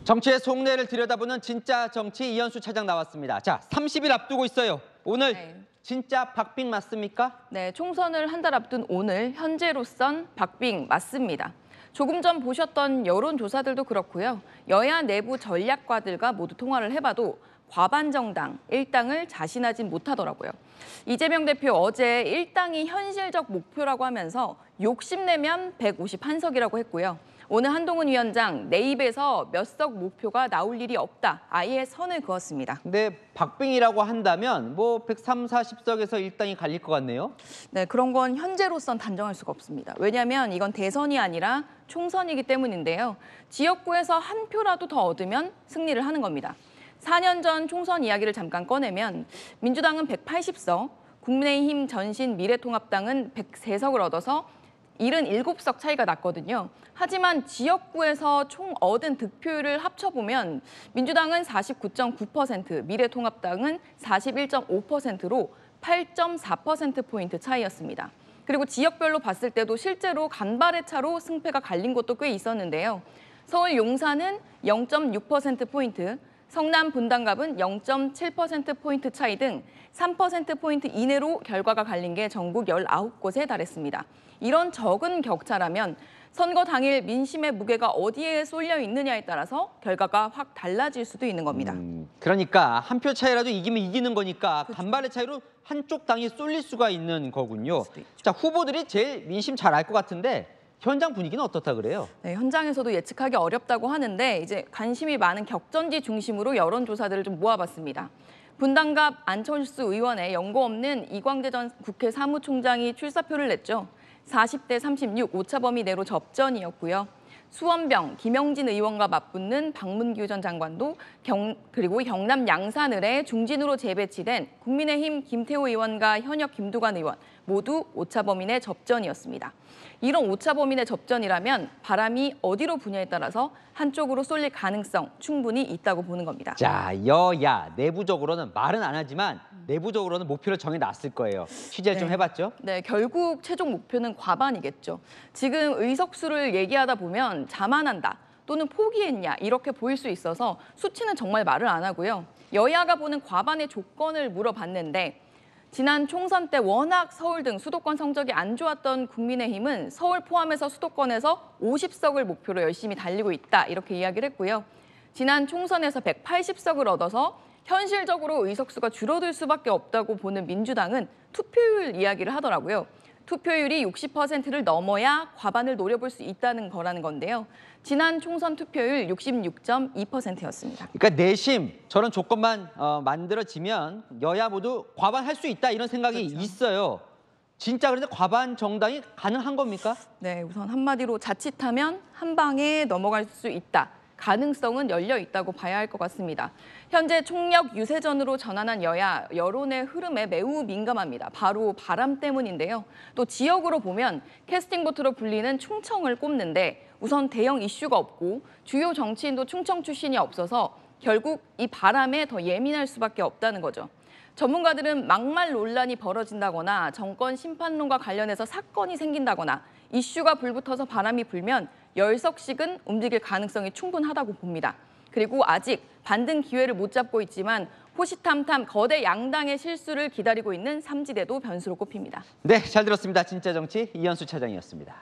정치의 속내를 들여다보는 진짜 정치 이현수 차장 나왔습니다. 자, 30일 앞두고 있어요. 오늘 진짜 박빙 맞습니까? 네, 총선을 한 달 앞둔 오늘 현재로선 박빙 맞습니다. 조금 전 보셨던 여론조사들도 그렇고요. 여야 내부 전략가들과 모두 통화를 해봐도 과반 정당, 일당을 자신하진 못하더라고요. 이재명 대표 어제 일당이 현실적 목표라고 하면서 욕심내면 151석이라고 했고요. 오늘 한동훈 위원장 내 입에서 몇 석 목표가 나올 일이 없다. 아예 선을 그었습니다. 근데 박빙이라고 한다면 뭐 130, 40석에서 일당이 갈릴 것 같네요. 네, 그런 건 현재로선 단정할 수가 없습니다. 왜냐하면 이건 대선이 아니라 총선이기 때문인데요. 지역구에서 한 표라도 더 얻으면 승리를 하는 겁니다. 4년 전 총선 이야기를 잠깐 꺼내면 민주당은 180석, 국민의힘 전신 미래통합당은 103석을 얻어서 77석 차이가 났거든요. 하지만 지역구에서 총 얻은 득표율을 합쳐보면 민주당은 49.9%, 미래통합당은 41.5%로 8.4%포인트 차이였습니다. 그리고 지역별로 봤을 때도 실제로 간발의 차로 승패가 갈린 곳도 꽤 있었는데요. 서울 용산은 0.6%포인트, 성남 분당갑은 0.7%포인트 차이 등 3%포인트 이내로 결과가 갈린 게 전국 19곳에 달했습니다. 이런 적은 격차라면 선거 당일 민심의 무게가 어디에 쏠려 있느냐에 따라서 결과가 확 달라질 수도 있는 겁니다. 그러니까 한 표 차이라도 이기면 이기는 거니까 간발의 차이로 한쪽 당이 쏠릴 수가 있는 거군요. 자, 후보들이 제일 민심 잘 알 것 같은데 현장 분위기는 어떻다 그래요? 네, 현장에서도 예측하기 어렵다고 하는데 이제 관심이 많은 격전지 중심으로 여론조사들을 좀 모아봤습니다. 분당갑 안철수 의원의 연고 없는 이광재 전 국회 사무총장이 출사표를 냈죠. 40대 36 오차 범위 내로 접전이었고요. 수원병 김영진 의원과 맞붙는 박문규 전 장관도 그리고 경남 양산을에 중진으로 재배치된 국민의힘 김태호 의원과 현역 김두관 의원 모두 오차 범위 내 접전이었습니다. 이런 오차 범위 내 접전이라면 바람이 어디로 부냐에 따라서 한쪽으로 쏠릴 가능성 충분히 있다고 보는 겁니다. 자, 여야 내부적으로는 말은 안 하지만 내부적으로는 목표를 정해놨을 거예요. 취재를 좀 해봤죠? 네, 결국 최종 목표는 과반이겠죠. 지금 의석수를 얘기하다 보면 자만한다 또는 포기했냐 이렇게 보일 수 있어서 수치는 정말 말을 안 하고요. 여야가 보는 과반의 조건을 물어봤는데 지난 총선 때 워낙 서울 등 수도권 성적이 안 좋았던 국민의힘은 서울 포함해서 수도권에서 50석을 목표로 열심히 달리고 있다 이렇게 이야기를 했고요. 지난 총선에서 180석을 얻어서 현실적으로 의석수가 줄어들 수밖에 없다고 보는 민주당은 투표율 이야기를 하더라고요. 투표율이 60%를 넘어야 과반을 노려볼 수 있다는 거라는 건데요. 지난 총선 투표율 66.2%였습니다. 그러니까 내심 저런 조건만 만들어지면 여야 모두 과반할 수 있다 이런 생각이 있어요. 진짜 그런데 과반 정당이 가능한 겁니까? 네, 우선 한마디로 자칫하면 한 방에 넘어갈 수 있다. 가능성은 열려 있다고 봐야 할 것 같습니다. 현재 총력 유세전으로 전환한 여야, 여론의 흐름에 매우 민감합니다. 바로 바람 때문인데요. 또 지역으로 보면 캐스팅 보트로 불리는 충청을 꼽는데 우선 대형 이슈가 없고 주요 정치인도 충청 출신이 없어서 결국 이 바람에 더 예민할 수밖에 없다는 거죠. 전문가들은 막말 논란이 벌어진다거나 정권 심판론과 관련해서 사건이 생긴다거나 이슈가 불붙어서 바람이 불면 10석씩은 움직일 가능성이 충분하다고 봅니다. 그리고 아직 반등 기회를 못 잡고 있지만 호시탐탐 거대 양당의 실수를 기다리고 있는 삼지대도 변수로 꼽힙니다. 네, 잘 들었습니다. 진짜 정치 이현수 차장이었습니다.